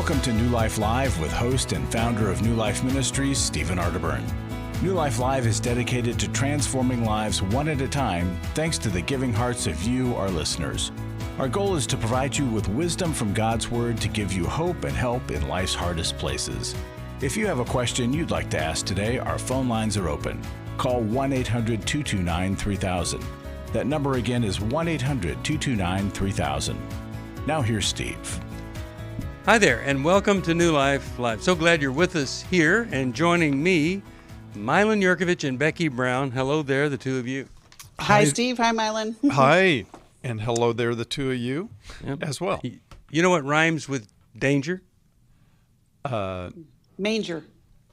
Welcome to New Life Live with host and founder of New Life Ministries, Stephen Arterburn. New Life Live is dedicated to transforming lives one at a time, thanks to the giving hearts of you, our listeners. Our goal is to provide you with wisdom from God's Word to give you hope and help in life's hardest places. If you have a question you'd like to ask today, our phone lines are open. Call 1-800-229-3000. That number again is 1-800-229-3000. Now here's Steve. Hi there, and welcome to New Life Live. So glad you're with us here, and joining me, Milan Yekrovich and Becky Brown. Hello there, the two of you. Hi, Steve. Hi, Milan. Hi, and hello there, the two of you as well. You know what rhymes with danger? Manger.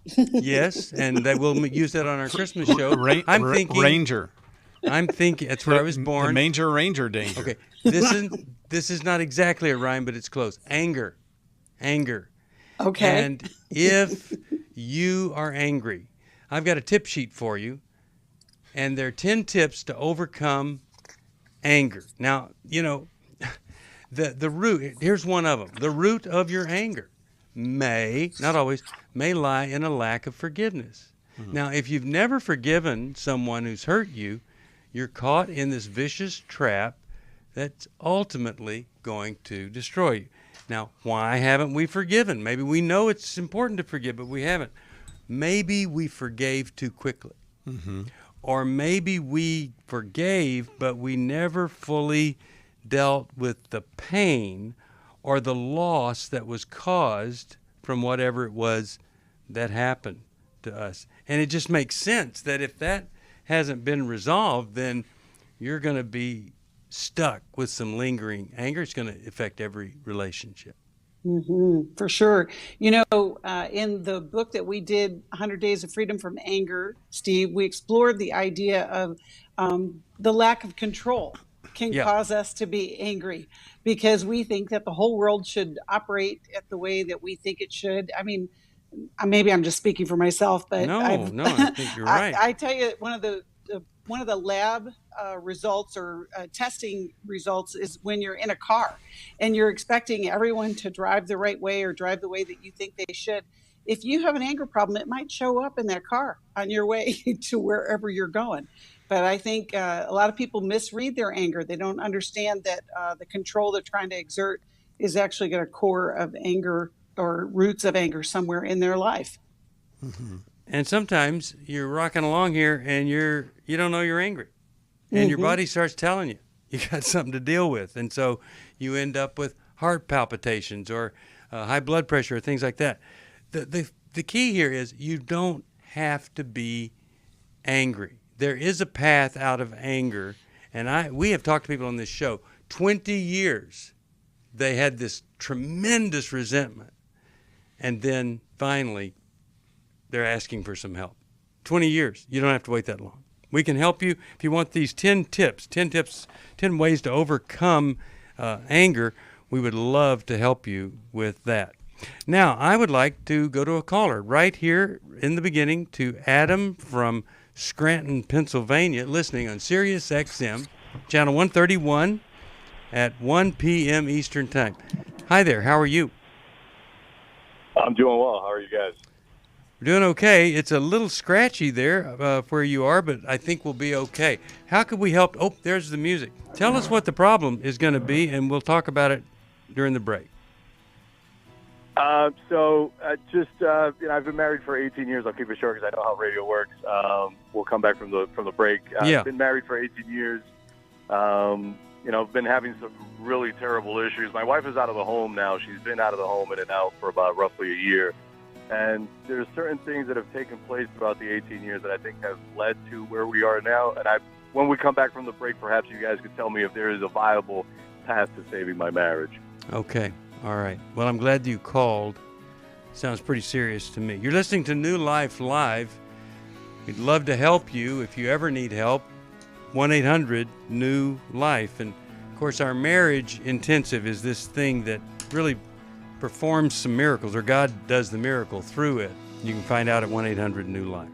Yes, and we'll use that on our Christmas show. I'm thinking Ranger. I'm thinking that's where I was born. The Manger Ranger danger. Okay, this is not exactly a rhyme, but it's close. Anger. Okay. And if you are angry, I've got a tip sheet for you, and there are 10 tips to overcome anger. Now, you know, the root, here's one of them. The root of your anger may, not always, may lie in a lack of forgiveness. Mm-hmm. Now, if you've never forgiven someone who's hurt you, you're caught in this vicious trap that's ultimately going to destroy you. Now, why haven't we forgiven? Maybe we know it's important to forgive, but we haven't. Maybe we forgave too quickly. Mm-hmm. Or maybe we forgave, but we never fully dealt with the pain or the loss that was caused from whatever it was that happened to us. And it just makes sense that if that hasn't been resolved, then you're going to be stuck with some lingering anger. It's going to affect every relationship. Mm-hmm, for sure. You know, in the book that we did, 100 Days of Freedom from Anger, Steve, we explored the idea of the lack of control can cause us to be angry because we think that the whole world should operate at the way that we think it should. I mean, maybe I'm just speaking for myself, but I think you're right. I tell you, one of the lab results or testing results is when you're in a car and you're expecting everyone to drive the right way or drive the way that you think they should. If you have an anger problem, it might show up in that car on your way to wherever you're going. But I think a lot of people misread their anger. They don't understand that the control they're trying to exert is actually got a core of anger or roots of anger somewhere in their life. Mm-hmm. And sometimes you're rocking along here and you don't know you're angry. And your body starts telling you got something to deal with. And so you end up with heart palpitations or high blood pressure or things like that. The key here is you don't have to be angry. There is a path out of anger. And we have talked to people on this show, 20 years they had this tremendous resentment. And then finally, they're asking for some help. 20 years. You don't have to wait that long. We can help you. If you want these 10 ways to overcome anger, we would love to help you with that. Now, I would like to go to a caller right here in the beginning to Adam from Scranton, Pennsylvania, listening on Sirius XM, channel 131 at 1 p.m. Eastern Time. Hi there. How are you? I'm doing well. How are you guys? We're doing okay. It's a little scratchy there where you are, but I think we'll be okay. How could we help? Oh, there's the music. Tell us what the problem is going to be, and we'll talk about it during the break. I've been married for 18 years. I'll keep it short because I know how radio works. We'll come back from the break. I've been married for 18 years. I've been having some really terrible issues. My wife is out of the home now. She's been out of the home in and out for about roughly a year. And there's certain things that have taken place throughout the 18 years that I think have led to where we are now. And when we come back from the break, perhaps you guys could tell me if there is a viable path to saving my marriage. Okay. All right. Well, I'm glad you called. Sounds pretty serious to me. You're listening to New Life Live. We'd love to help you if you ever need help. 1-800-NEW-LIFE. And, of course, our marriage intensive is this thing that really performs some miracles, or God does the miracle through it. You can find out at 1-800-NEW-LIFE.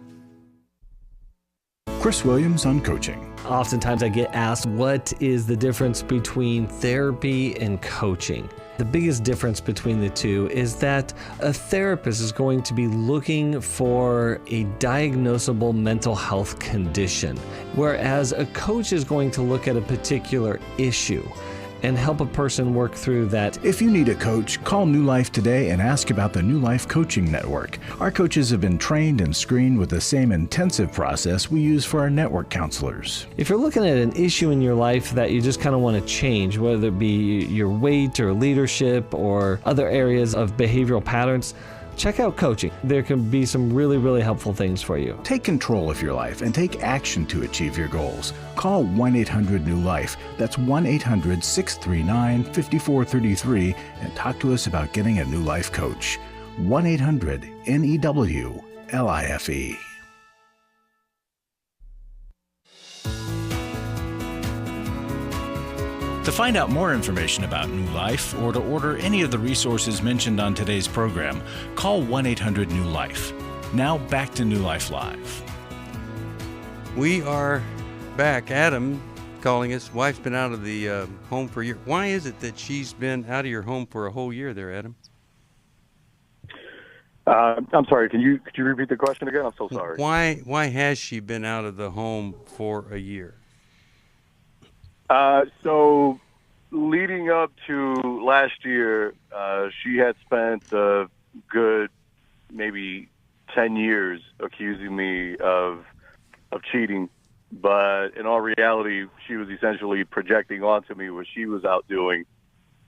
Chris Williams on coaching. Oftentimes I get asked, what is the difference between therapy and coaching? The biggest difference between the two is that a therapist is going to be looking for a diagnosable mental health condition, whereas a coach is going to look at a particular issue and help a person work through that. If you need a coach, call New Life today and ask about the New Life Coaching Network. Our coaches have been trained and screened with the same intensive process we use for our network counselors. If you're looking at an issue in your life that you just kind of want to change, whether it be your weight or leadership or other areas of behavioral patterns, check out coaching. There can be some really, really helpful things for you. Take control of your life and take action to achieve your goals. Call 1-800-NEW-LIFE. That's 1-800-639-5433 and talk to us about getting a New Life coach. 1-800-NEW-LIFE. To find out more information about New Life or to order any of the resources mentioned on today's program, call 1-800-NEW-LIFE. Now back to New Life Live. We are back. Adam calling us. Wife's been out of the home for a year. Why is it that she's been out of your home for a whole year there, Adam? I'm sorry. Could you repeat the question again? I'm so sorry. Why has she been out of the home for a year? So leading up to last year, she had spent a good maybe 10 years accusing me of cheating. But in all reality, she was essentially projecting onto me what she was out doing.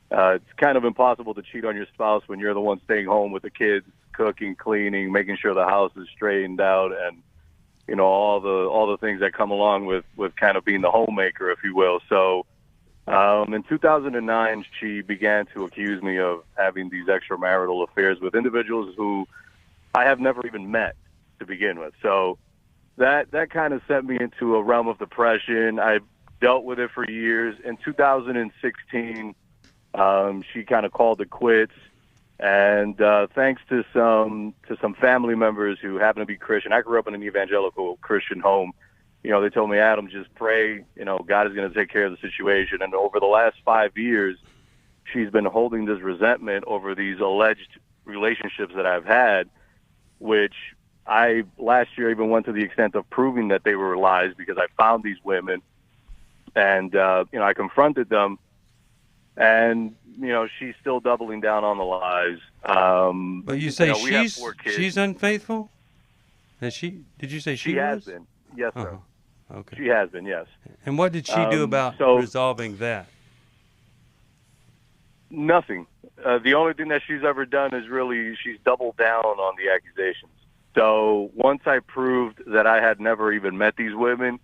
It's kind of impossible to cheat on your spouse when you're the one staying home with the kids, cooking, cleaning, making sure the house is straightened out, and you know, all the things that come along with kind of being the homemaker, if you will. So in 2009, she began to accuse me of having these extramarital affairs with individuals who I have never even met to begin with. So that kind of sent me into a realm of depression. I dealt with it for years. In 2016, she kind of called it quits. And thanks to some family members who happen to be Christian, I grew up in an evangelical Christian home. You know, they told me, Adam, just pray. You know, God is going to take care of the situation. And over the last 5 years, she's been holding this resentment over these alleged relationships that I've had, which I last year even went to the extent of proving that they were lies because I found these women and I confronted them. And you know, she's still doubling down on the lies. But you say we have 4 kids. She's unfaithful? Has she? Did you say she has was? been? Yes, sir. Uh-huh. Okay. She has been, yes. And what did she do about resolving that? Nothing. The only thing that she's ever done is really she's doubled down on the accusations. So once I proved that I had never even met these women,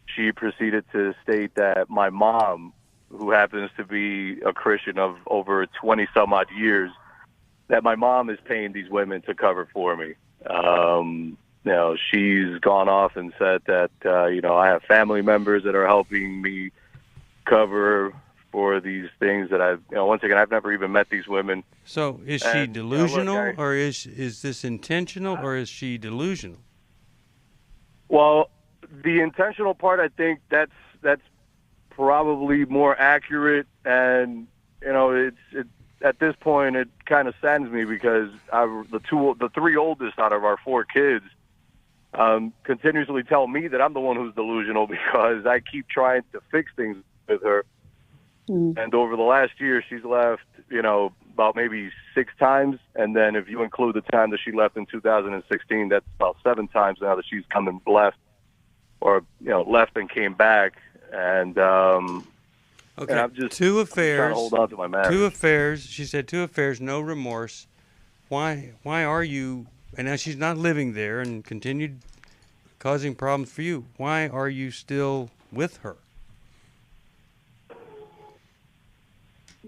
she proceeded to state that my mom, who happens to be a Christian of over 20-some-odd years, that my mom is paying these women to cover for me. You know, she's gone off and said that, I have family members that are helping me cover for these things that once again, I've never even met these women. So is she delusional, or is this intentional, or is she delusional? Well, the intentional part, I think that's probably more accurate, and it's at this point it kind of saddens me because the 3 oldest out of our 4 kids continuously tell me that I'm the one who's delusional because I keep trying to fix things with her. And over the last year, she's left, about maybe 6 times. And then if you include the time that she left in 2016, that's about 7 times now that she's come and left, or, left and came back. And, okay. And I'm just 2 affairs, trying to hold on to my marriage. 2 affairs. She said 2 affairs, no remorse. Why are you, and now she's not living there and continued causing problems for you. Why are you still with her?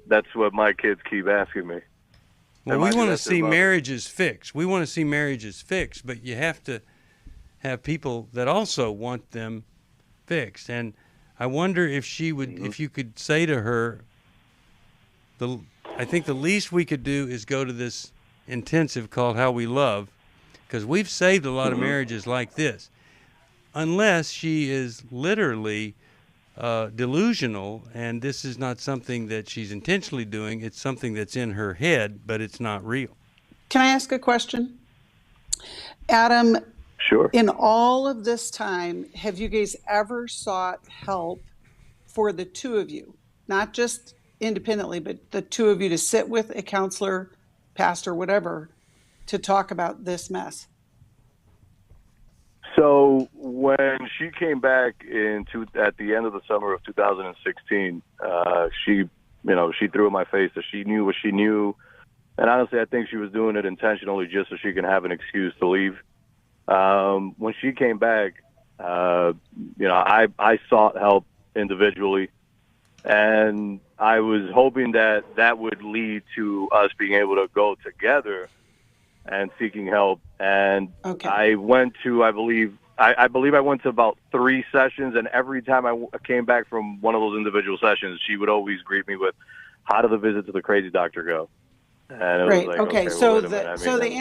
That's what my kids keep asking me. Well, we want to see marriages fixed. We want to see marriages fixed, but you have to have people that also want them fixed. And I wonder if she would, if you could say to her, I think the least we could do is go to this intensive called How We Love, because we've saved a lot of marriages like this. Unless she is literally delusional, and this is not something that she's intentionally doing. It's something that's in her head, but it's not real. Can I ask a question? Adam, Sure. in all of this time, have you guys ever sought help for the two of you? Not just independently, but the two of you to sit with a counselor, pastor, whatever, to talk about this mess? So when she came back at the end of the summer of 2016, she threw in my face that she knew what she knew. And honestly, I think she was doing it intentionally just so she can have an excuse to leave. When she came back, I sought help individually, and I was hoping that would lead to us being able to go together and seeking help. And Okay. I went to, I believe I went to about 3 sessions, and every time I came back from one of those individual sessions, she would always greet me with, "How did the visit to the crazy doctor go?" And it Right. was like, Okay. well, So wait a minute. the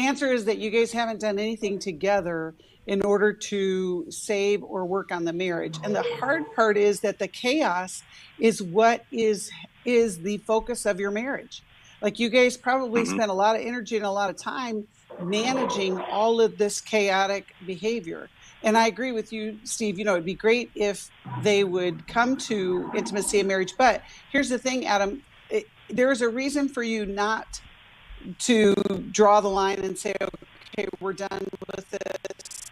answer is that you guys haven't done anything together in order to save or work on the marriage. And the hard part is that the chaos is what is the focus of your marriage. Like, you guys probably spent a lot of energy and a lot of time managing all of this chaotic behavior. And I agree with you, Steve. It'd be great if they would come to intimacy and marriage. But here's the thing, Adam. There's a reason for you not to draw the line and say, okay, we're done with this.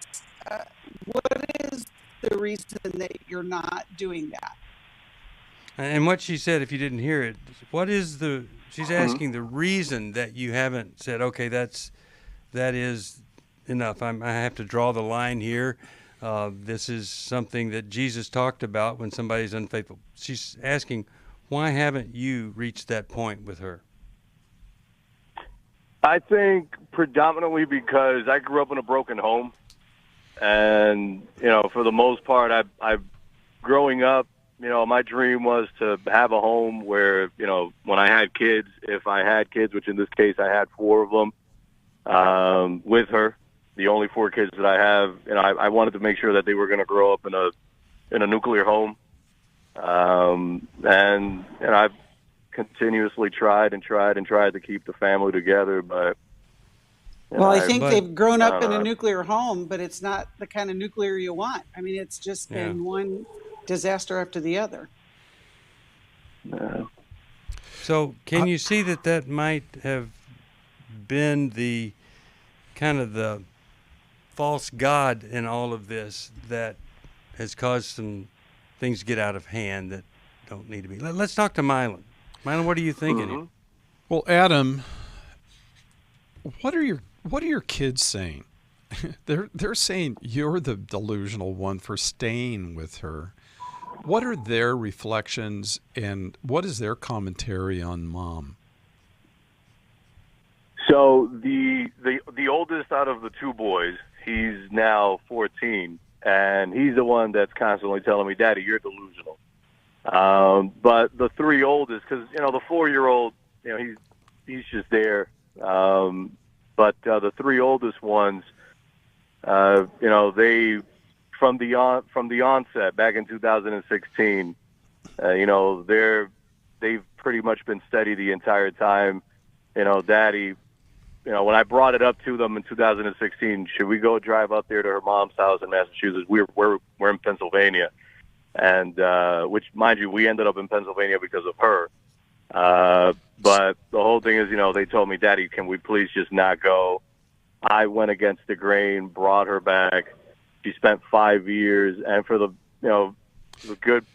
What is the reason that you're not doing that? And what she said, if you didn't hear it, she's asking the reason that you haven't said, okay, that is enough. I have to draw the line here. This is something that Jesus talked about when somebody's unfaithful. She's asking, why haven't you reached that point with her? I think predominantly because I grew up in a broken home, and for the most part, I've growing up, my dream was to have a home where, when I had kids, if I had kids, which in this case I had 4 of them, with her, the only 4 kids that I have, I wanted to make sure that they were going to grow up in a nuclear home. And I've continuously tried to keep the family together, but I think they've grown up in a nuclear home, but it's not the kind of nuclear you want. I mean, it's just been one disaster after the other. So can you see that might have been the kind of the false god in all of this that has caused some things to get out of hand that don't need to be? Let's talk to Milan. Milan, what are you thinking? Well, Adam, what are your kids saying? They're saying you're the delusional one for staying with her. What are their reflections, and what is their commentary on Mom? So the oldest out of the 2 boys, he's now 14, and he's the one that's constantly telling me, "Daddy, you're delusional." But the 3 oldest, because the 4-year-old, he's just there. But the 3 oldest ones, they from the onset back in 2016, they've pretty much been steady the entire time. Daddy, when I brought it up to them in 2016, should we go drive up there to her mom's house in Massachusetts? We're in Pennsylvania. And which, mind you, we ended up in Pennsylvania because of her. But the whole thing is, they told me, "Daddy, can we please just not go?" I went against the grain, brought her back. She spent 5 years, and for the good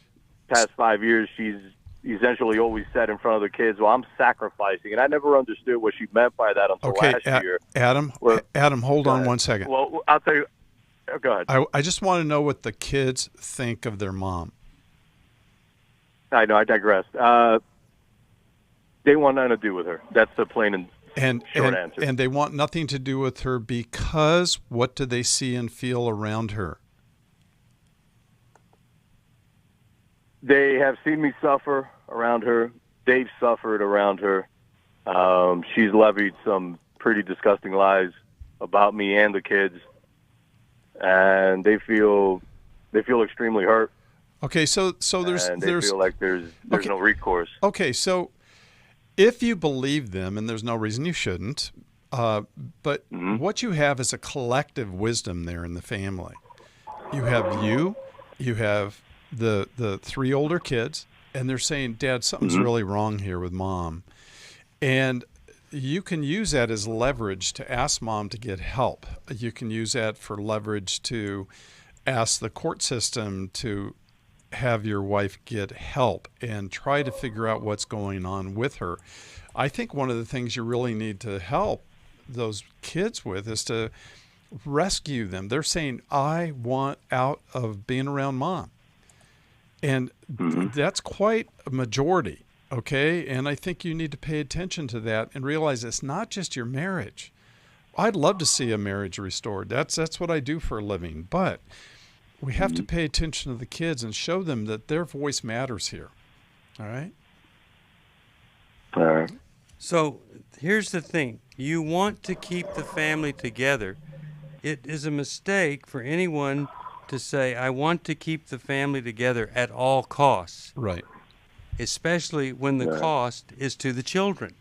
past 5 years, she's essentially always said in front of the kids, "Well, I'm sacrificing," and I never understood what she meant by that until last year. Adam, hold on 1 second. Well, I'll tell you. Go ahead. I just want to know what the kids think of their mom. I know, I digress. They want nothing to do with her. That's the plain and short answer. And they want nothing to do with her because what do they see and feel around her? They have seen me suffer around her. They've suffered around her. She's levied some pretty disgusting lies about me and the kids. And they feel extremely hurt. Okay, so there's and they feel like there's no recourse. Okay, so if you believe them, and there's no reason you shouldn't, but what you have is a collective wisdom there in the family. You have the three older kids, and they're saying, Dad, something's really wrong here with Mom. And you can use that as leverage to ask Mom to get help. You can use that for leverage to ask the court system to have your wife get help and try to figure out what's going on with her. I think one of the things you really need to help those kids with is to rescue them. They're saying, I want out of being around Mom. And that's quite a majority, okay? And I think you need to pay attention to that and realize it's not just your marriage. I'd love to see a marriage restored. That's what I do for a living. But we have to pay attention to the kids and show them that their voice matters here. All right? All right. So here's the thing. You want to keep the family together. It is a mistake for anyone to say, I want to keep the family together at all costs. Right. Especially when the cost is to the children.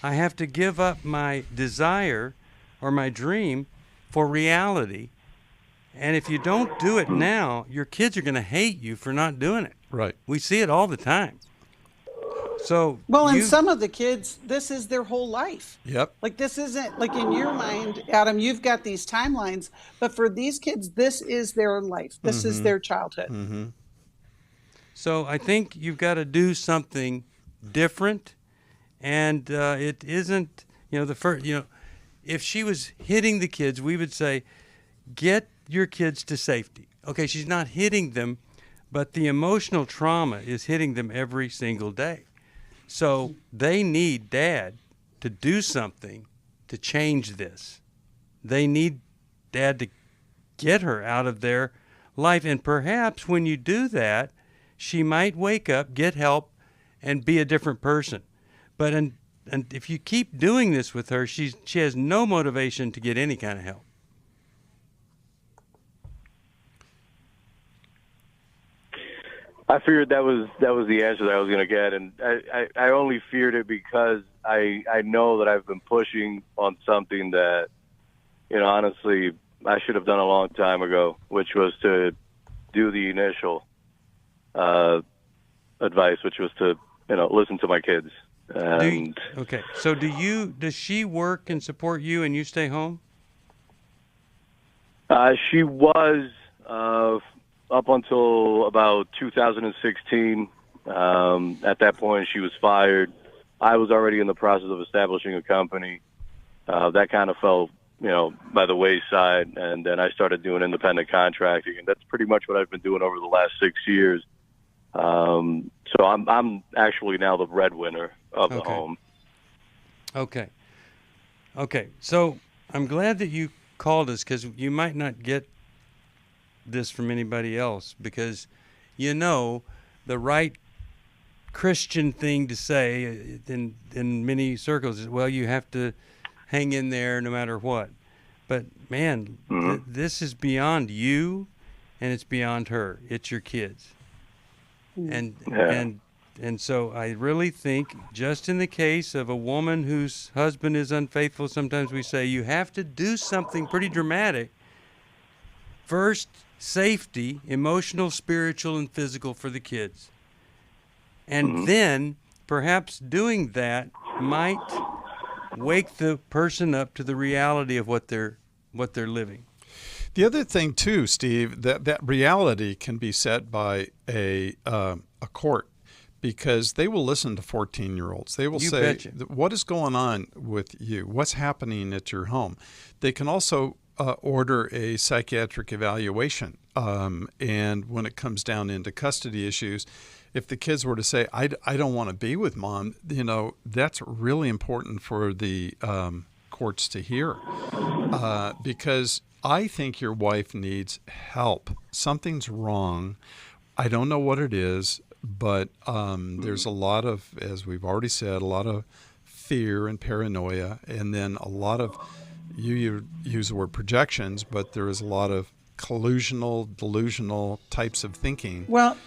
I have to give up my desire or my dream for reality. And if you don't do it now, your kids are going to hate you for not doing it. Right. We see it all the time. So and some of the kids, this is their whole life. Yep. Like, this isn't, like, in your mind, Adam, you've got these timelines, but for these kids, this is their life. This is their childhood. So I think you've got to do something different. And it isn't, if she was hitting the kids, we would say, get your kids to safety. Okay, she's not hitting them, but the emotional trauma is hitting them every single day. So they need Dad to do something to change this. They need Dad to get her out of their life. And perhaps when you do that, she might wake up, get help, and be a different person. But and if you keep doing this with her, she has no motivation to get any kind of help. I figured that was the answer that I was going to get, and I only feared it because I know that I've been pushing on something that, honestly, I should have done a long time ago, which was to do the initial advice, which was to listen to my kids. And okay, so does she work and support you, and you stay home? She was. Up until about 2016, at that point she was fired. I was already in the process of establishing a company. That kind of fell, by the wayside, and then I started doing independent contracting, and that's pretty much what I've been doing over the last 6 years. So I'm actually now the breadwinner of the home. Okay. So I'm glad that you called us, because you might not get this from anybody else, because the right Christian thing to say in many circles is, well, you have to hang in there no matter what. But man, this is beyond you, and it's beyond her. It's your kids. And so I really think, just in the case of a woman whose husband is unfaithful, sometimes we say you have to do something pretty dramatic. First, safety, emotional, spiritual, and physical for the kids. And then perhaps doing that might wake the person up to the reality of what they're living. The other thing too, Steve, that reality can be set by a court, because they will listen to 14-year-olds. They will say, what is going on with you? What's happening at your home? They can also order a psychiatric evaluation. And when it comes down into custody issues, if the kids were to say, I don't want to be with Mom, that's really important for the courts to hear. Because I think your wife needs help. Something's wrong. I don't know what it is, but there's a lot of, as we've already said, a lot of fear and paranoia, and then a lot of, you use the word projections, but there is a lot of collusional, delusional types of thinking. Well,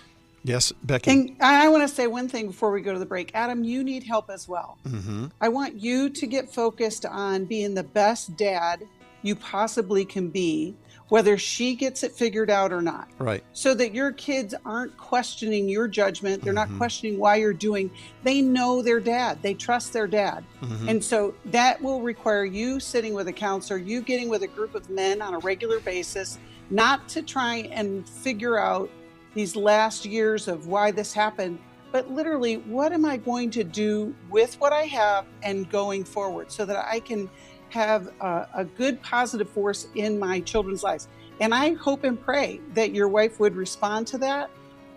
yes, Becky. and I want to say one thing before we go to the break. Adam, you need help as well. Mm-hmm. I want you to get focused on being the best dad you possibly can be, whether she gets it figured out or not. Right. So that your kids aren't questioning your judgment. They're not questioning why you're doing. They know their dad. They trust their dad. And so that will require you sitting with a counselor, you getting with a group of men on a regular basis, not to try and figure out these last years of why this happened, but literally, what am I going to do with what I have and going forward so that I can have a good positive force in my children's lives. And I hope and pray that your wife would respond to that,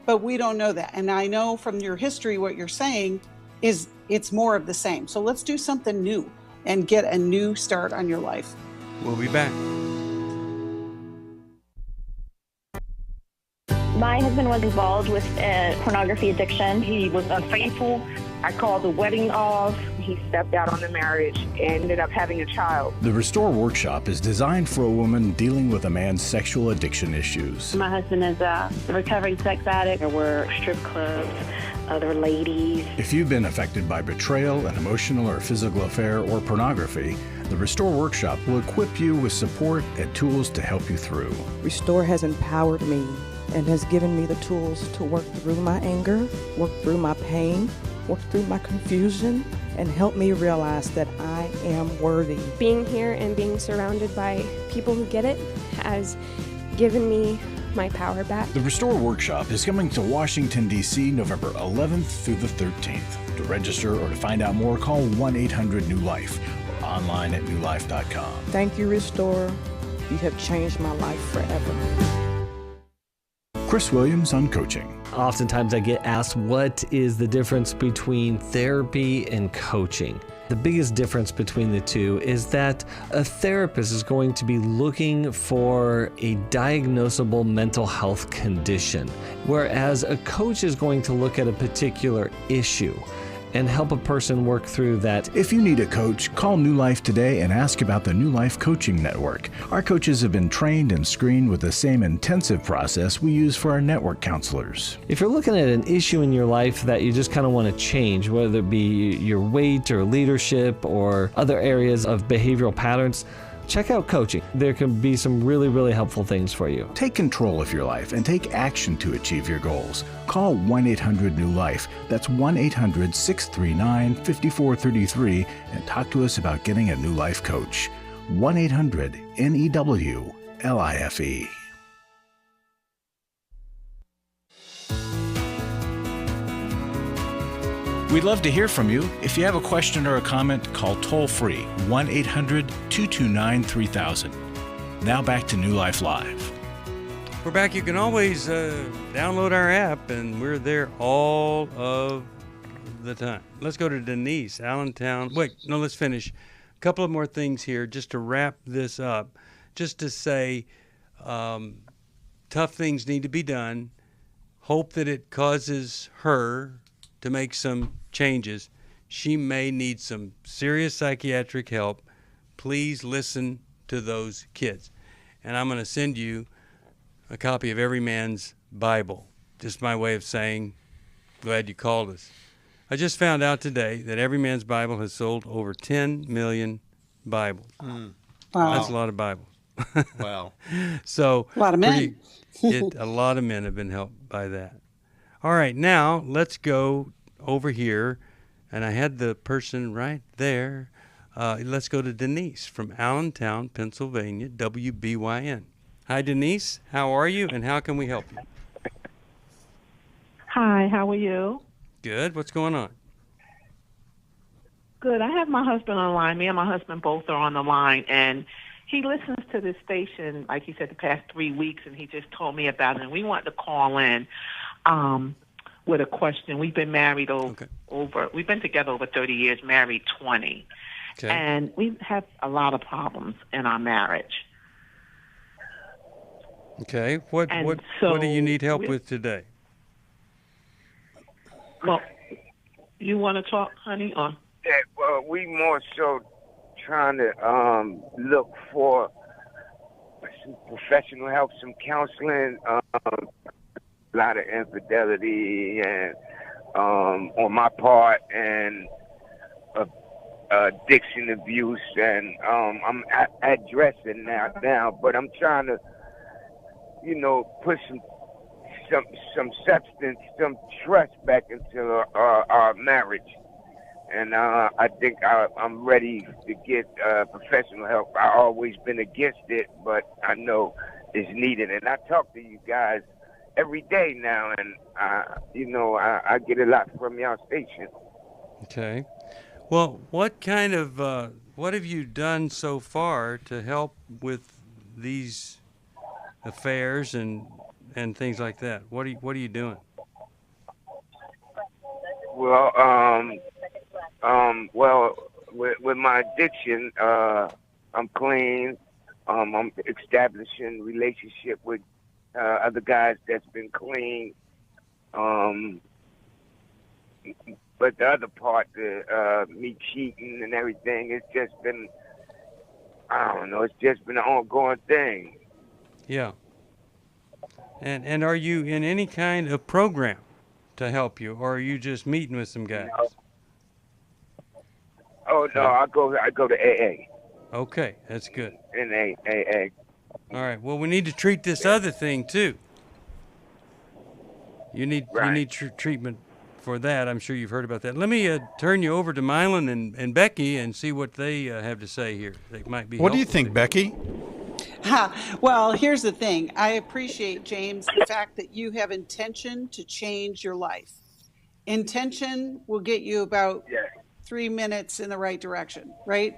but we don't know that. And I know from your history, what you're saying is it's more of the same. So let's do something new and get a new start on your life. We'll be back. My husband was involved with a pornography addiction. He was unfaithful. I called the wedding off. He stepped out on the marriage and ended up having a child. The Restore Workshop is designed for a woman dealing with a man's sexual addiction issues. My husband is a recovering sex addict. There were strip clubs, other ladies. If you've been affected by betrayal, an emotional or physical affair, or pornography, the Restore Workshop will equip you with support and tools to help you through. Restore has empowered me and has given me the tools to work through my anger, work through my pain, work through my confusion, and help me realize that I am worthy. Being here and being surrounded by people who get it has given me my power back. The Restore Workshop is coming to Washington, D.C. November 11th through the 13th. To register or to find out more, call 1-800-NEW-LIFE or online at newlife.com. Thank you, Restore. You have changed my life forever. Chris Williams on coaching. Oftentimes I get asked, what is the difference between therapy and coaching? The biggest difference between the two is that a therapist is going to be looking for a diagnosable mental health condition, whereas a coach is going to look at a particular issue and help a person work through that. If you need a coach, call New Life today and ask about the New Life Coaching Network. Our coaches have been trained and screened with the same intensive process we use for our network counselors. If you're looking at an issue in your life that you just kind of want to change, whether it be your weight or leadership or other areas of behavioral patterns, check out coaching. There can be some really, really helpful things for you. Take control of your life and take action to achieve your goals. Call 1-800-NEW-LIFE. That's 1-800-639-5433 and talk to us about getting a New Life coach. 1-800-NEW-LIFE. We'd love to hear from you. If you have a question or a comment, call toll-free 1-800-229-3000. Now back to New Life Live. We're back. You can always download our app, and we're there all of the time. Let's go to Denise, Allentown. Wait, no, let's finish. A couple of more things here just to wrap this up. Just to say tough things need to be done. Hope that it causes her to make some changes. She may need some serious psychiatric help. Please listen to those kids. And I'm going to send you a copy of Every Man's Bible. Just my way of saying, glad you called us. I just found out today that Every Man's Bible has sold over 10 million Bibles. Wow. That's a lot of Bibles. Wow. So A lot of men. A lot of men have been helped by that. All right, now let's go over here, and I had the person right there. Let's go to Denise from Allentown, Pennsylvania, WBYN. Hi, Denise. How are you, and how can we help you? Hi, how are you? Good. What's going on? Good. I have my husband on the line. Me and my husband both are on the line, and he listens to this station, like he said, the past 3 weeks, and he just told me about it, and we wanted to call in with a question. We've been married we've been together over 30 years, married 20. Okay. And we have a lot of problems in our marriage. Okay. What do you need help with today? Well, you want to talk, honey? Or? Yeah, well, we more so trying to look for some professional help, some counseling, a lot of infidelity and on my part, and addiction abuse, and I'm addressing now, but I'm trying to, put some substance, some trust back into our marriage. And I think I'm ready to get professional help. I've always been against it, but I know it's needed. And I talk to you guys every day now, and I get a lot from y'all station. Okay. Well, what have you done so far to help with these affairs and things like that? What are you doing? Well, with my addiction, I'm clean. I'm establishing relationship with other guys that's been clean. But the other part, me cheating and everything, it's just been, I don't know, it's just been an ongoing thing. Yeah. And are you in any kind of program to help you, or are you just meeting with some guys? No. Oh, no, I go to AA. Okay, that's good. AA. All right. Well, we need to treat this other thing too. You need treatment for that. I'm sure you've heard about that. Let me turn you over to Milan and Becky and see what they have to say here. They might be. What do you think, Becky? Well, here's the thing. I appreciate, James, the fact that you have intention to change your life. Intention will get you about 3 minutes in the right direction, right?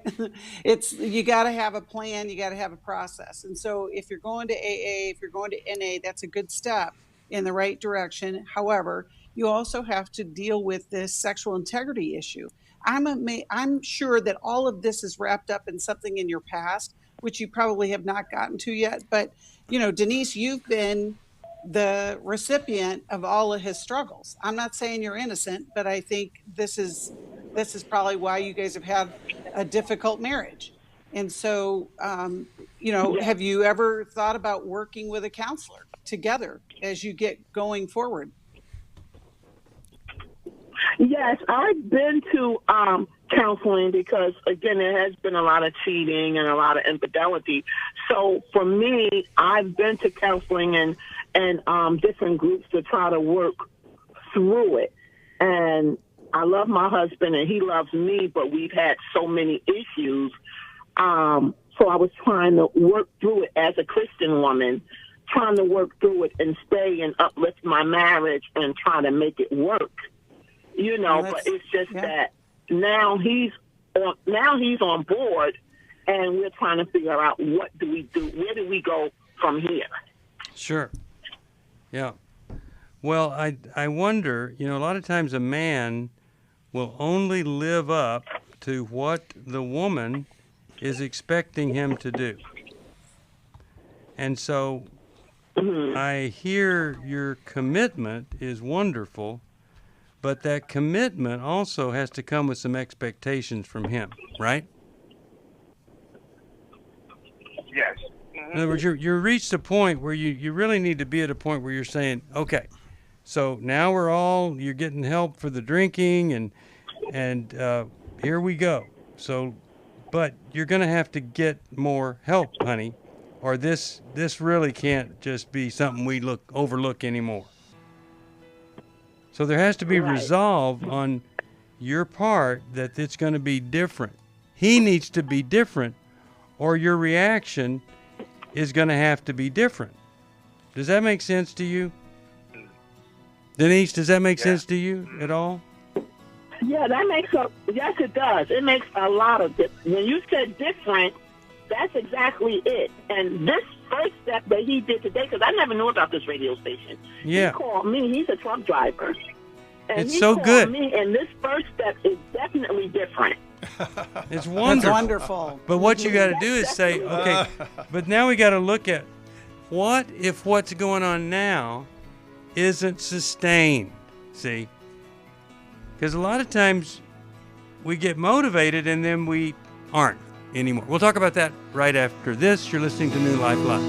You got to have a plan. You got to have a process. And so if you're going to AA, if you're going to NA, that's a good step in the right direction. However, you also have to deal with this sexual integrity issue. I'm sure that all of this is wrapped up in something in your past, which you probably have not gotten to yet. But, Denise, you've been the recipient of all of his struggles. I'm not saying you're innocent, but I think this is probably why you guys have had a difficult marriage. And so, have you ever thought about working with a counselor together as you get going forward? Yes, I've been to counseling because, again, there has been a lot of cheating and a lot of infidelity. So for me, I've been to counseling and different groups to try to work through it. And I love my husband and he loves me, but we've had so many issues. So I was trying to work through it as a Christian woman, trying to work through it and stay and uplift my marriage and try to make it work. But it's just that now he's on board, and we're trying to figure out what do we do, where do we go from here. Sure. Yeah. Well, I wonder, a lot of times a man will only live up to what the woman is expecting him to do. And so I hear your commitment is wonderful, but that commitment also has to come with some expectations from him, right? Yes. In other words, you're reached a point where you really need to be at a point where you're saying, okay, so now you're getting help for the drinking and here we go. So, but you're going to have to get more help, honey, or this really can't just be something we overlook anymore. So there has to be resolve on your part that it's going to be different. He needs to be different, or your reaction is going to have to be different. Does that make sense to you? Denise, does that make sense to you at all? Yeah, yes, it does. It makes a lot of difference. When you said different, that's exactly it. And this first step that he did today, because I never knew about this radio station. Yeah. He called me. He's a truck driver. And it's so good. Me, and this first step is definitely different. It's wonderful. That's wonderful. But what you got to do is say, okay, but now we got to look at what if what's going on now isn't sustained, see? Because a lot of times we get motivated and then we aren't. anymore. We'll talk about that right after this. You're listening to New Life Live.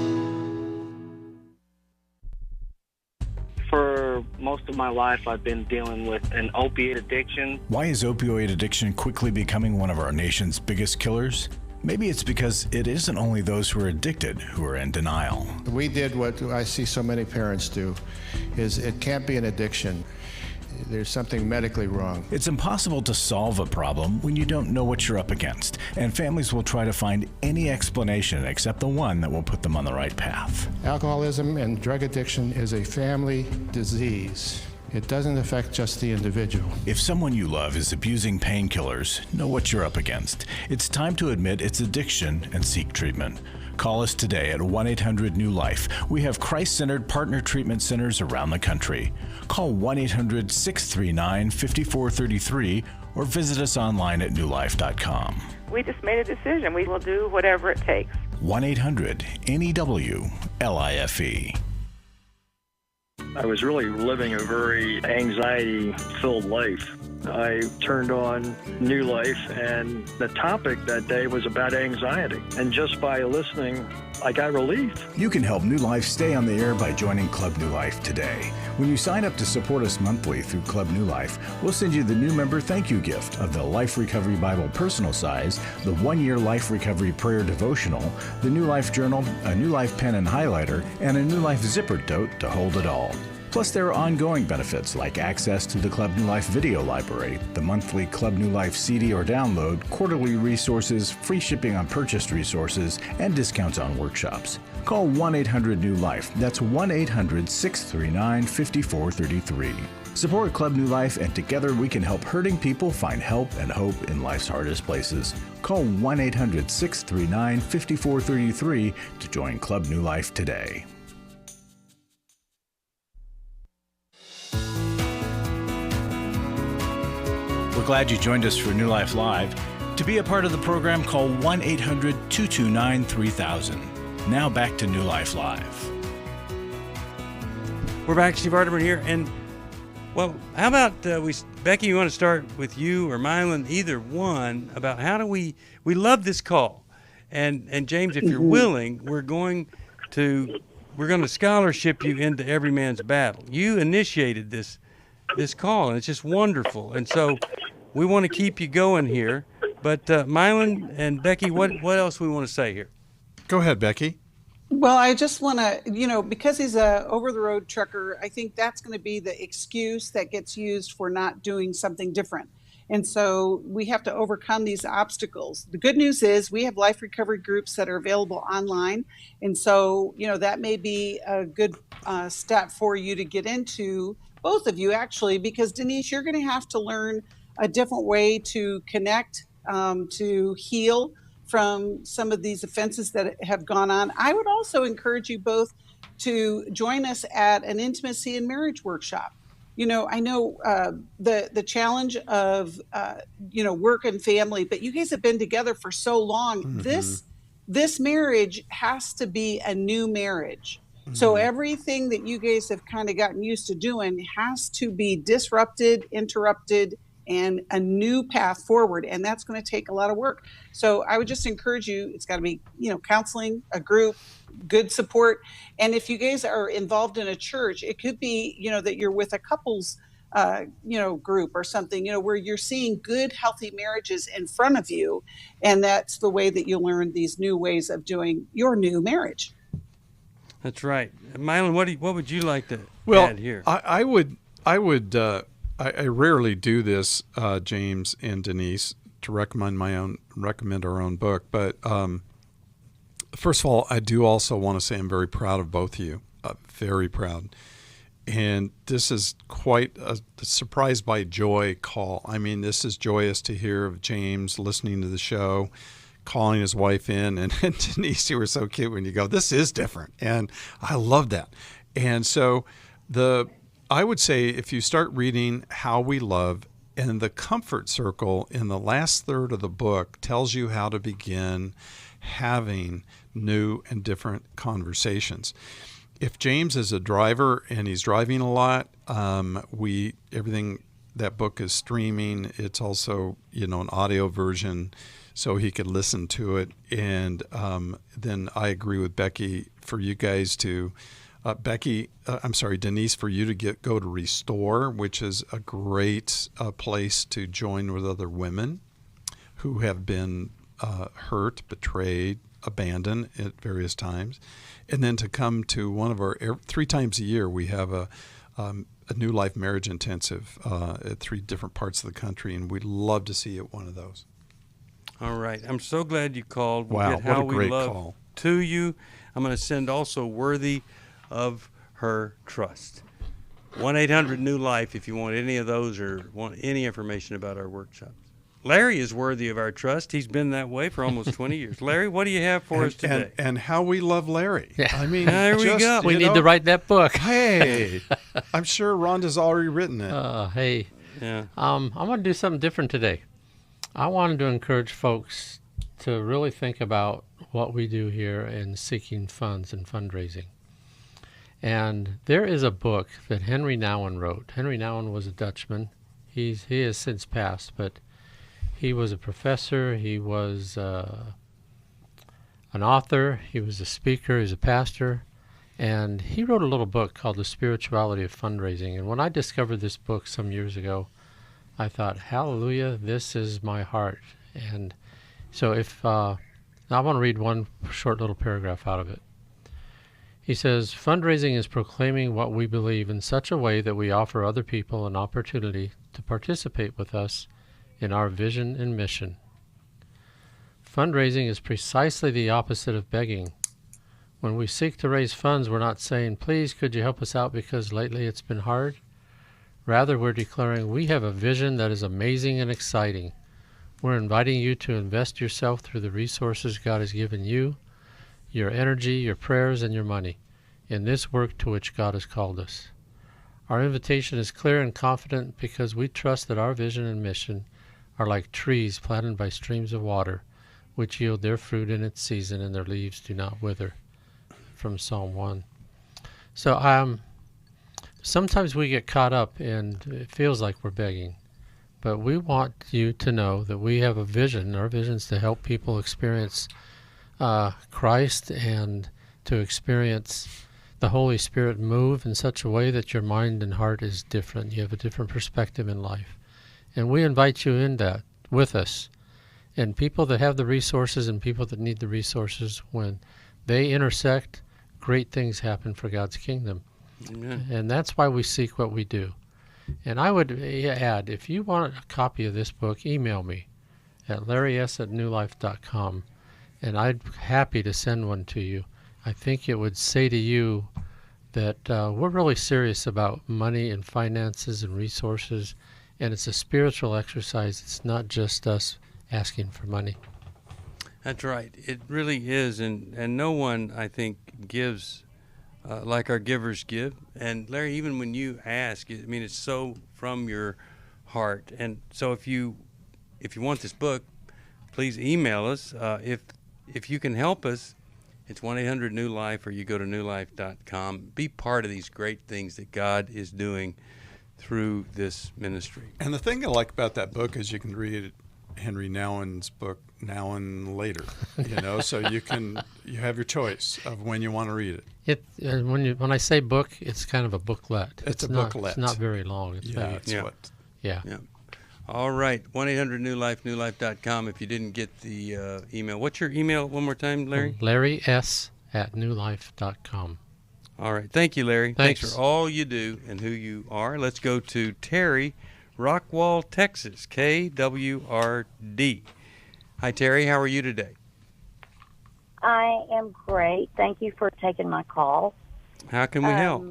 For most of my life, I've been dealing with an opiate addiction. Why is opioid addiction quickly becoming one of our nation's biggest killers? Maybe it's because it isn't only those who are addicted who are in denial. We did what I see so many parents do, is it can't be an addiction. There's something medically wrong. It's impossible to solve a problem when you don't know what you're up against, and families will try to find any explanation except the one that will put them on the right path. Alcoholism and drug addiction is a family disease. It doesn't affect just the individual. If someone you love is abusing painkillers, know what you're up against. It's time to admit it's addiction and seek treatment. Call us today at 1-800-NEW-LIFE. We have Christ-centered partner treatment centers around the country. Call 1-800-639-5433 or visit us online at newlife.com. We just made a decision. We will do whatever it takes. 1-800-NEW-LIFE. I was really living a very anxiety-filled life. I turned on New Life, and the topic that day was about anxiety. And just by listening, I got relief. You can help New Life stay on the air by joining Club New Life today. When you sign up to support us monthly through Club New Life, we'll send you the new member thank you gift of the Life Recovery Bible personal size, the 1-year Life Recovery Prayer Devotional, the New Life Journal, a New Life pen and highlighter, and a New Life zipper tote to hold it all. Plus, there are ongoing benefits like access to the Club New Life video library, the monthly Club New Life CD or download, quarterly resources, free shipping on purchased resources, and discounts on workshops. Call 1-800-NEW-LIFE. That's 1-800-639-5433. Support Club New Life, and together we can help hurting people find help and hope in life's hardest places. Call 1-800-639-5433 to join Club New Life today. We're glad you joined us for New Life Live. To be a part of the program, call 1-800-229-3000. Now back to New Life Live. We're back. Steve Arterburn here. And, well, how about Becky, you want to start with you or Milan, either one, about how do we love this call. And James, if you're willing, we're going to scholarship you into Every Man's Battle. You initiated this call, and it's just wonderful. And so we want to keep you going here. But Milan and Becky, what else we want to say here? Go ahead, Becky. Well, I just want to, because he's a over-the-road trucker, I think that's going to be the excuse that gets used for not doing something different. And so we have to overcome these obstacles. The good news is we have life recovery groups that are available online. And so, that may be a good step for you to get into, both of you actually, because Denise, you're going to have to learn a different way to connect, to heal from some of these offenses that have gone on. I would also encourage you both to join us at an intimacy and marriage workshop. I know the challenge of, work and family, but you guys have been together for so long. Mm-hmm. This marriage has to be a new marriage. Mm-hmm. So everything that you guys have kind of gotten used to doing has to be disrupted, interrupted, and a new path forward. And that's going to take a lot of work. So I would just encourage you, it's got to be, counseling, a group, good support. And if you guys are involved in a church, it could be, that you're with a couples, group or something, where you're seeing good, healthy marriages in front of you. And that's the way that you learn these new ways of doing your new marriage. That's right. Milan, what would you like to add here? I rarely do this, James and Denise, to recommend our own book. But first of all, I do also want to say I'm very proud of both of you, very proud. And this is quite a surprise by joy call. I mean, this is joyous to hear of James listening to the show, calling his wife in, and Denise, you were so cute when you go, this is different. And I love that. And so I would say if you start reading How We Love, and the comfort circle in the last third of the book tells you how to begin having new and different conversations. If James is a driver and he's driving a lot, everything, that book is streaming. It's also, an audio version. so he could listen to it. And then I agree with Becky for you guys to, Denise, for you to go to Restore, which is a great place to join with other women who have been hurt, betrayed, abandoned at various times. And then to come to one of our 3 times a year, we have a New Life Marriage Intensive at 3 different parts of the country, and we'd love to see you at one of those. All right. I'm so glad you called. We'll Wow, get How what a We great Love call. to you. I'm going to send also Worthy of Her Trust. 1-800-NEW-LIFE if you want any of those or want any information about our workshops. Larry is worthy of our trust. He's been that way for almost 20 years. Larry, what do you have for us today? And how we love Larry. Yeah. I mean, there we go. We need to write that book. Hey, I'm sure Rhonda's already written it. Hey. Yeah. I'm going to do something different today. I wanted to encourage folks to really think about what we do here in seeking funds and fundraising. And there is a book that Henry Nouwen wrote. Henry Nouwen was a Dutchman. He has since passed, but he was a professor. He was an author. He was a speaker. He was a pastor. And he wrote a little book called The Spirituality of Fundraising. And when I discovered this book some years ago, I thought, hallelujah, this is my heart. And so I want to read one short little paragraph out of it. He says, fundraising is proclaiming what we believe in such a way that we offer other people an opportunity to participate with us in our vision and mission. Fundraising is precisely the opposite of begging. When we seek to raise funds, we're not saying, please, could you help us out because lately it's been hard? Rather, we're declaring we have a vision that is amazing and exciting. We're inviting you to invest yourself through the resources God has given you, your energy, your prayers, and your money in this work to which God has called us. Our invitation is clear and confident because we trust that our vision and mission are like trees planted by streams of water, which yield their fruit in its season and their leaves do not wither. From Psalm 1. So sometimes we get caught up and it feels like we're begging, but we want you to know that we have a vision. Our vision is to help people experience Christ and to experience the Holy Spirit move in such a way that your mind and heart is different. You have a different perspective in life. And we invite you in that with us. And people that have the resources and people that need the resources, when they intersect, great things happen for God's kingdom. Amen. And that's why we seek what we do. And I would add, if you want a copy of this book, email me at larrys@newlife.com, and I'd be happy to send one to you. I think it would say to you that we're really serious about money and finances and resources, and it's a spiritual exercise. It's not just us asking for money. That's right. It really is, and no one, I think, gives like our givers give. And Larry, even when you ask, I mean, it's so from your heart. And so if you want this book, please email us. If you can help us, it's 1-800-NEW-LIFE, or you go to newlife.com. Be part of these great things that God is doing through this ministry. And the thing I like about that book is you can read Henry Nouwen's book now and later, so you have your choice of when you want to read it. When I say book, it's kind of a booklet. It's a It's booklet. not very long. It's fast. Yeah. All right, 1-800-NEW-LIFE, newlife.com. If you didn't get the email, what's your email one more time, Larry? LarryS@newlife.com. All right, thank you, Larry. Thanks for all you do and who you are. Let's go to Terry, Rockwall, Texas, KWRD. Hi, Terry. How are you today? I am great. Thank you for taking my call. How can we help?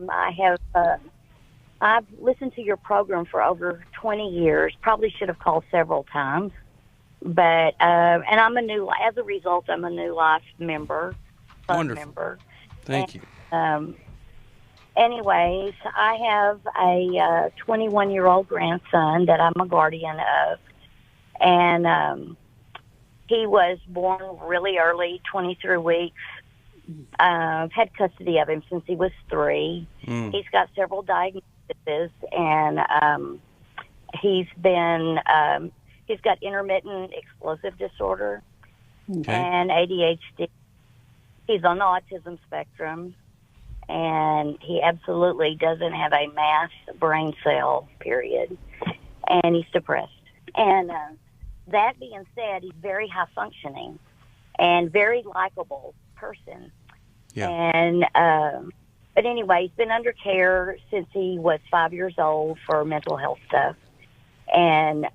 I've listened to your program for over 20 years. Probably should have called several times, but and as a result, I'm a New Life member. Wonderful. Member. Thank you. Anyways, I have a 21-year-old grandson that I'm a guardian of, and he was born really early, 23 weeks. I've had custody of him since he was 3. He's got several diagnoses, and he's He's got intermittent explosive disorder Okay. and ADHD. He's on the autism spectrum, and he absolutely doesn't have a mass brain cell, period. And he's depressed. And that being said, he's very high functioning and very likable person. Yeah. And but anyway, he's been under care since he was 5 years old for mental health stuff, and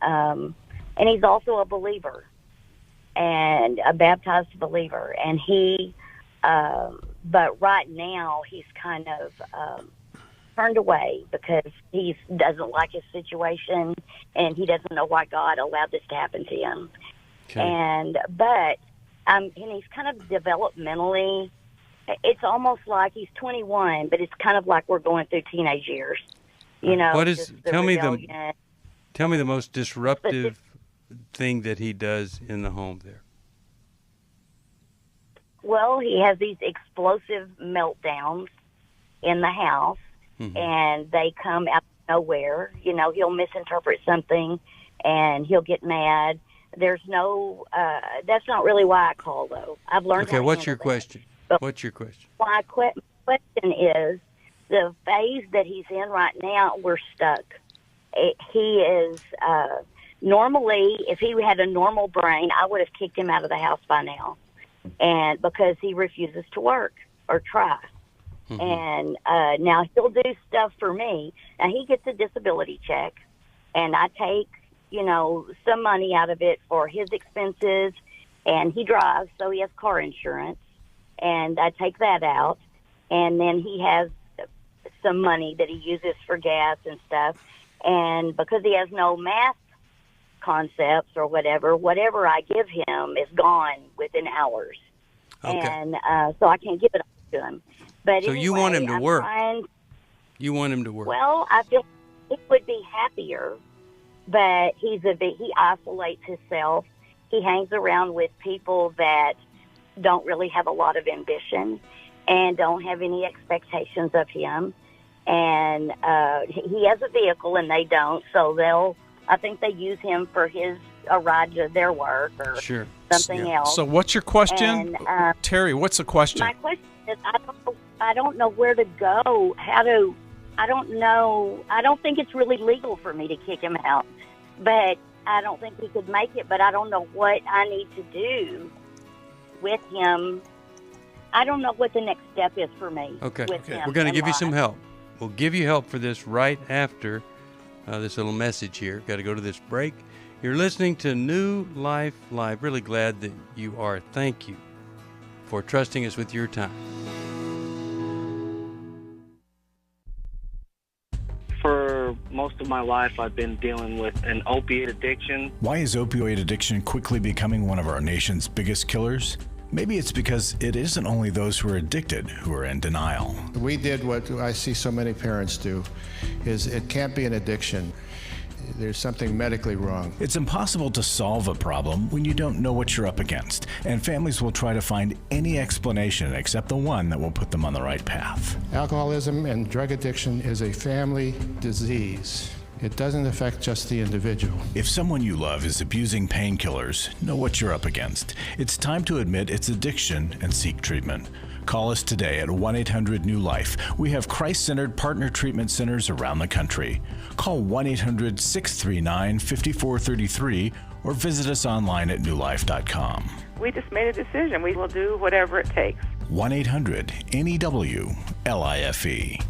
he's also a believer and a baptized believer. And he, but right now he's kind of turned away because he doesn't like his situation, and he doesn't know why God allowed this to happen to him. Okay. And he's kind of developmentally. It's almost like he's 21, but it's kind of like we're going through teenage years. You know, What is? just the Tell me rebellion. the most disruptive thing that he does in the home there. Well, he has these explosive meltdowns in the house, and they come out of nowhere. You know, he'll misinterpret something, and he'll get mad. There's no. That's not really why I call, though. I've learned. Okay, how to what's your handle that. question? But What's your question? my question is, the phase that he's in right now, we're stuck. He is, normally, if he had a normal brain, I would have kicked him out of the house by now. And because he refuses to work or try. And now he'll do stuff for me. Now he gets a disability check, and I take, some money out of it for his expenses, and he drives, so he has car insurance. And I take that out, and then he has some money that he uses for gas and stuff. And because he has no math concepts or whatever I give him is gone within hours. Okay. And so I can't give it to him. But So anyway, you want him to I'm work? trying- You want him to work? Well, I feel he would be happier, but he isolates himself. He hangs around with people that don't really have a lot of ambition and don't have any expectations of him. And he has a vehicle and they don't, so I think they use him for a ride to their work or something else. So what's your question? And, Terry, what's the question? my question is, I don't know where to go. I don't know. I don't think it's really legal for me to kick him out, but I don't think he could make it. But I don't know what I need to do with him. I don't know what the next step is for me. Okay. With him We're going to in give you some life. help. We'll give you help for this right after this little message here. Got to go to this break. You're listening to New Life Live. Really glad that you are. Thank you for trusting us with your time. For most of my life, I've been dealing with an opiate addiction. Why is opioid addiction quickly becoming one of our nation's biggest killers? Maybe it's because it isn't only those who are addicted who are in denial. We did what I see so many parents do, is it can't be an addiction. There's something medically wrong. It's impossible to solve a problem when you don't know what you're up against, and families will try to find any explanation except the one that will put them on the right path. Alcoholism and drug addiction is a family disease. It doesn't affect just the individual. If someone you love is abusing painkillers, know what you're up against. It's time to admit it's addiction and seek treatment. Call us today at 1-800-NEW-LIFE. We have Christ-centered partner treatment centers around the country. Call 1-800-639-5433 or visit us online at newlife.com. We just made a decision. We will do whatever it takes. 1-800-NEW-LIFE.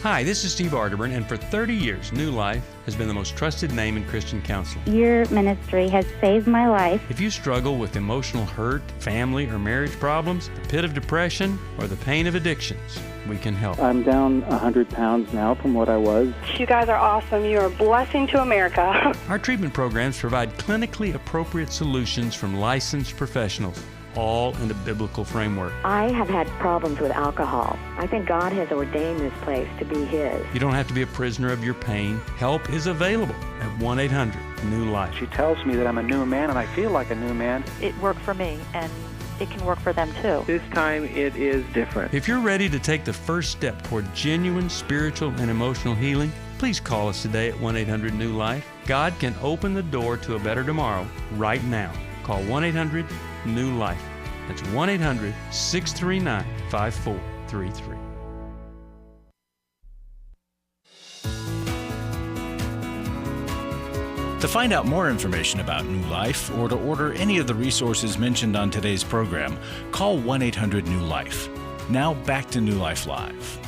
Hi, this is Steve Arterburn, and for 30 years, New Life has been the most trusted name in Christian counseling. Your ministry has saved my life. If you struggle with emotional hurt, family or marriage problems, the pit of depression, or the pain of addictions, we can help. I'm down 100 pounds now from what I was. You guys are awesome. You're a blessing to America. Our treatment programs provide clinically appropriate solutions from licensed professionals, all in a biblical framework. I have had problems with alcohol. I think God has ordained this place to be His. You don't have to be a prisoner of your pain. Help is available at 1-800-NEW-LIFE. She tells me that I'm a new man, and I feel like a new man. It worked for me, and it can work for them too. This time it is different. If you're ready to take the first step toward genuine spiritual and emotional healing, please call us today at 1-800-NEW-LIFE. God can open the door to a better tomorrow right now. Call 1-800-NEW-LIFE. That's 1-800-639-5433. To find out more information about New Life or to order any of the resources mentioned on today's program, call 1-800-NEW-LIFE. Now back to New Life Live.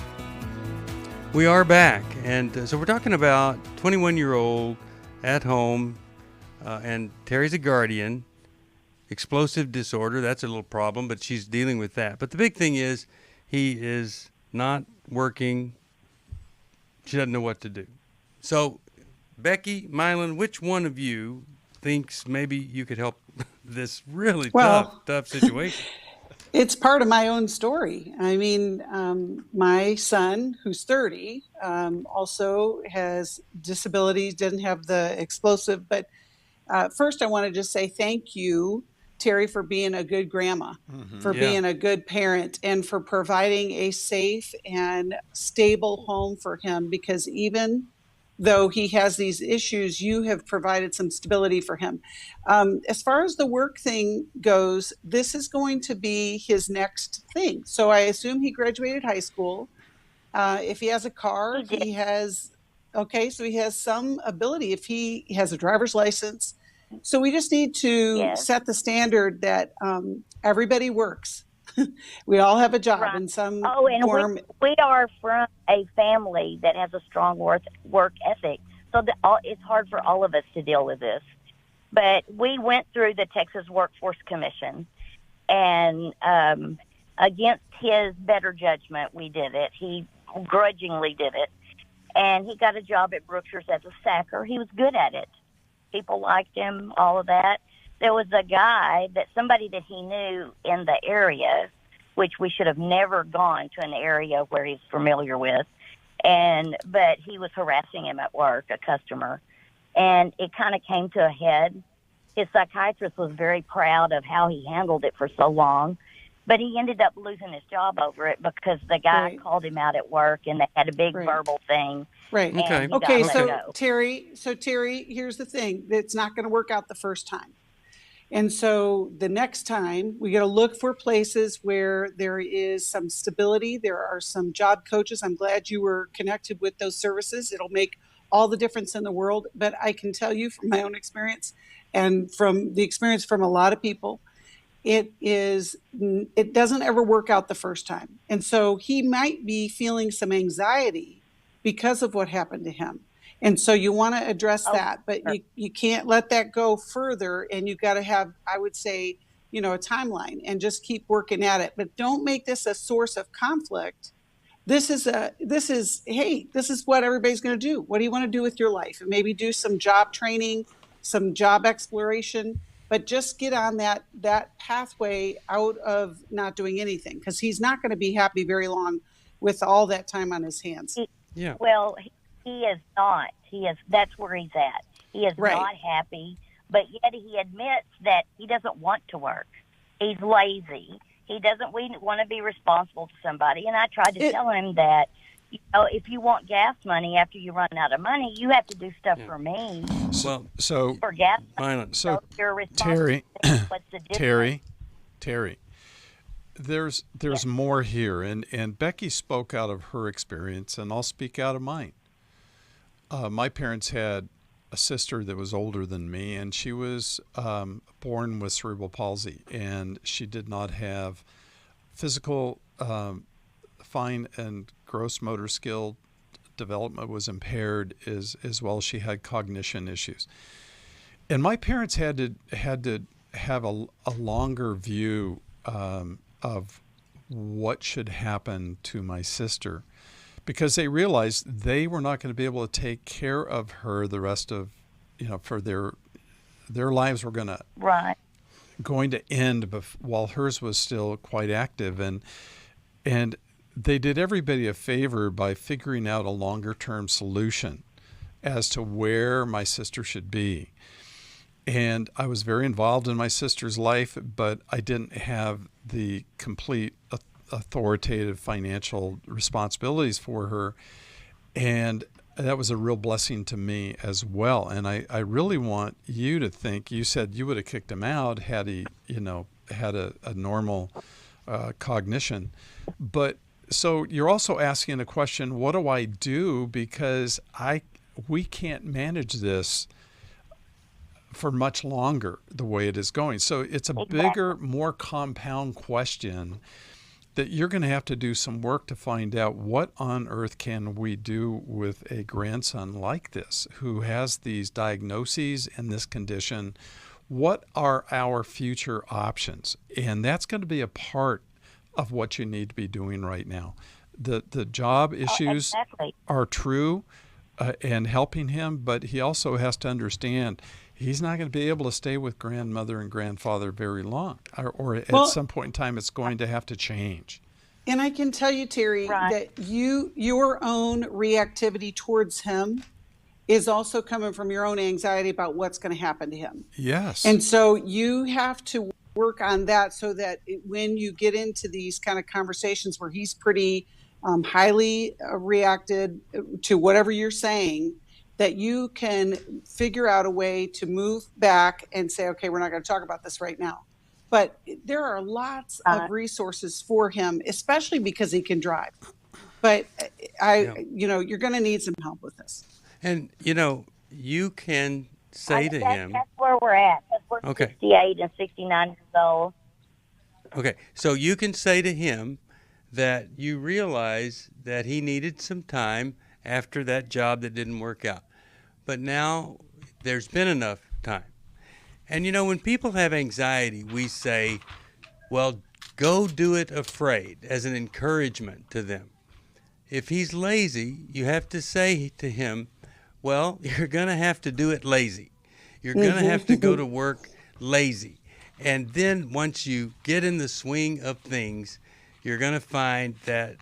We are back, and so we're talking about 21-year-old at home, and Terry's a guardian. Explosive disorder, that's a little problem, but she's dealing with that. But the big thing is he is not working. She doesn't know what to do. So, Becky, Milan, which one of you thinks maybe you could help this really tough situation? It's part of my own story. I mean, my son, who's 30, also has disabilities, doesn't have the explosive. But first, I want to just say thank you, Terry, for being a good grandma, for being a good parent, and for providing a safe and stable home for him. Because even though he has these issues, you have provided some stability for him. As far as the work thing goes, this is going to be his next thing. So I assume he graduated high school. If he has a car, he has some ability. If he has a driver's license. So we just need to set the standard that everybody works. We all have a job in some form. We are from a family that has a strong work ethic, so it's hard for all of us to deal with this. But we went through the Texas Workforce Commission, and against his better judgment, we did it. He grudgingly did it, and he got a job at Brookshire's as a sacker. He was good at it. People liked him, all of that. There was a guy somebody that he knew in the area, which we should have never gone to an area where he's familiar with. But he was harassing him at work, a customer. And it kind of came to a head. His psychiatrist was very proud of how he handled it for so long. But he ended up losing his job over it because the guy called him out at work and they had a big verbal thing. Right. Okay. So Terry, here's the thing. It's not going to work out the first time. And so the next time we got to look for places where there is some stability. There are some job coaches. I'm glad you were connected with those services. It'll make all the difference in the world. But I can tell you from my own experience and from the experience from a lot of people, it doesn't ever work out the first time. And so he might be feeling some anxiety because of what happened to him. And so you want to address that, but you can't let that go further. And you've got to have, I would say, a timeline and just keep working at it. But don't make this a source of conflict. This is what everybody's going to do. What do you want to do with your life? And maybe do some job training, some job exploration, but just get on that pathway out of not doing anything, because he's not going to be happy very long with all that time on his hands. Well, he is not. That's where he's at. He is not happy, but yet he admits that he doesn't want to work. He's lazy. He doesn't want to be responsible to somebody. And I tried to tell him that, if you want gas money after you run out of money, you have to do stuff for me. So for gas money. So you're responsible. What's the difference? Terry, there's more here, and Becky spoke out of her experience, and I'll speak out of mine. My parents had a sister that was older than me, and she was born with cerebral palsy, and she did not have physical fine and gross motor skill development was impaired, as well as she had cognition issues. And my parents had to have a longer view of what should happen to my sister, because they realized they were not going to be able to take care of her the rest of, for their lives were going to end while hers was still quite active. And they did everybody a favor by figuring out a longer term solution as to where my sister should be. And I was very involved in my sister's life, but I didn't have the complete authoritative financial responsibilities for her. And that was a real blessing to me as well. And I really want you to think, you said you would have kicked him out had he, had a normal cognition. But so you're also asking a question, what do I do? Because we can't manage this for much longer the way it is going. So it's a bigger, more compound question that you're going to have to do some work to find out what on earth can we do with a grandson like this who has these diagnoses and this condition. What are our future options? And that's going to be a part of what you need to be doing right now. The job issues are true and helping him, but he also has to understand he's not going to be able to stay with grandmother and grandfather very long, or at some point in time, it's going to have to change. And I can tell you, Terry, that your own reactivity towards him is also coming from your own anxiety about what's going to happen to him. Yes. And so you have to work on that so that when you get into these kind of conversations where he's pretty highly reacted to whatever you're saying, that you can figure out a way to move back and say, okay, we're not going to talk about this right now. But there are lots of resources for him, especially because he can drive. But you're going to need some help with this. And, you can say to him. That's where we're at. We're 68 and 69 years old. Okay, so you can say to him that you realize that he needed some time after that job that didn't work out. But now there's been enough time. And when people have anxiety, we say, well, go do it afraid, as an encouragement to them. If he's lazy, you have to say to him, well, you're going to have to do it lazy. You're going to have to go to work lazy. And then once you get in the swing of things, you're going to find that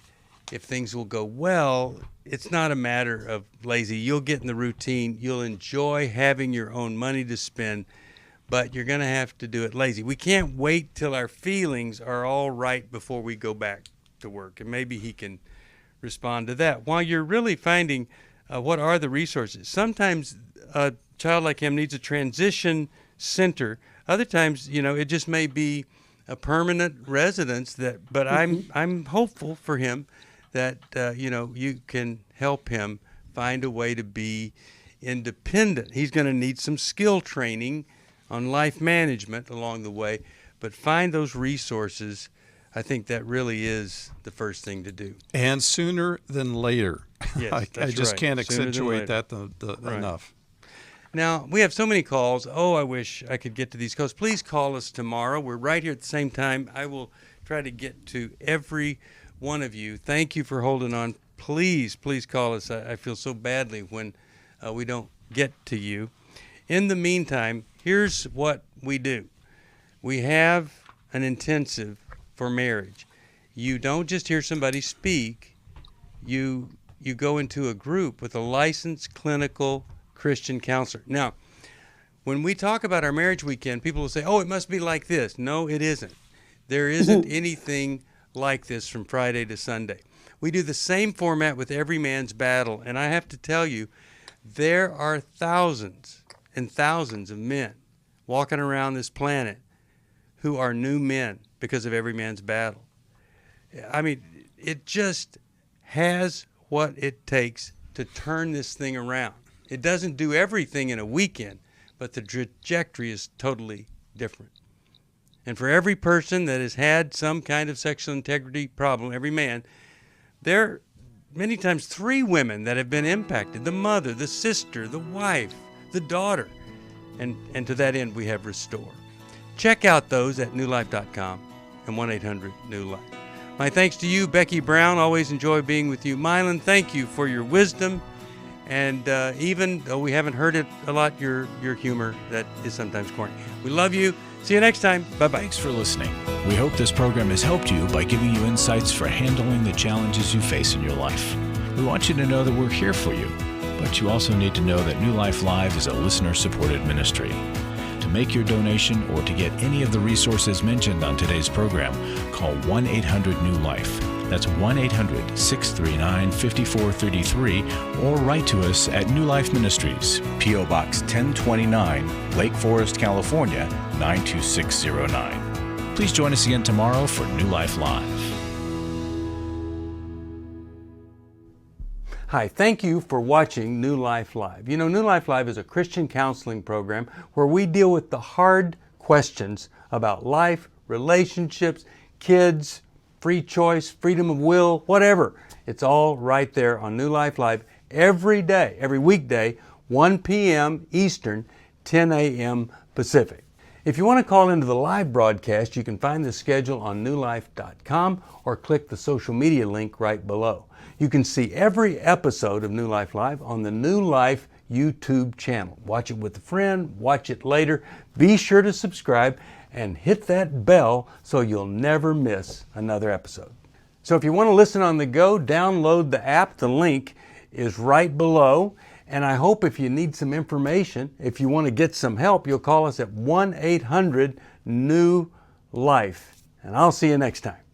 if things will go well, it's not a matter of lazy. You'll get in the routine. You'll enjoy having your own money to spend, but you're going to have to do it lazy. We can't wait till our feelings are all right before we go back to work. And maybe he can respond to that. While you're really finding what are the resources. Sometimes a child like him needs a transition center. Other times, it just may be a permanent residence. But I'm hopeful for him that you can help him find a way to be independent. He's going to need some skill training on life management along the way, but find those resources. I think that really is the first thing to do. And sooner than later. Yes, I just can't accentuate that enough. Now, we have so many calls. Oh, I wish I could get to these calls. Please call us tomorrow. We're right here at the same time. I will try to get to every one of you. Thank you for holding on. Please call us. I feel so badly when we don't get to you. In the meantime, here's what we do. We have an intensive for marriage. You don't just hear somebody speak. You go into a group with a licensed clinical Christian counselor. Now, when we talk about our marriage weekend, people will say, oh, it must be like this. No, it isn't. There isn't anything like this from Friday to Sunday. We do the same format with Every Man's Battle, and I have to tell you, there are thousands and thousands of men walking around this planet who are new men because of Every Man's Battle. I mean, it just has what it takes to turn this thing around. It doesn't do everything in a weekend, but the trajectory is totally different. And for every person that has had some kind of sexual integrity problem, every man, there are many times 3 women that have been impacted: the mother, the sister, the wife, the daughter. And to that end, we have Restore. Check out those at newlife.com and 1-800-NEW-LIFE. My thanks to you, Becky Brown. Always enjoy being with you. Milan, thank you for your wisdom. And even though we haven't heard it a lot, your humor that is sometimes corny. We love you. See you next time. Bye-bye. Thanks for listening. We hope this program has helped you by giving you insights for handling the challenges you face in your life. We want you to know that we're here for you, but you also need to know that New Life Live is a listener-supported ministry. To make your donation or to get any of the resources mentioned on today's program, call 1-800-NEW-LIFE. That's 1-800-639-5433, or write to us at New Life Ministries, P.O. Box 1029, Lake Forest, California, 92609. Please join us again tomorrow for New Life Live. Hi, thank you for watching New Life Live. You know, New Life Live is a Christian counseling program where we deal with the hard questions about life, relationships, kids, free choice, freedom of will, whatever. It's all right there on New Life Live every day, every weekday, 1 p.m. Eastern, 10 a.m. Pacific. If you want to call into the live broadcast, you can find the schedule on newlife.com or click the social media link right below. You can see every episode of New Life Live on the New Life YouTube channel. Watch it with a friend, watch it later. Be sure to subscribe and hit that bell so you'll never miss another episode. So if you want to listen on the go, download the app. The link is right below. And I hope if you need some information, if you want to get some help, you'll call us at 1-800-NEW-LIFE. And I'll see you next time.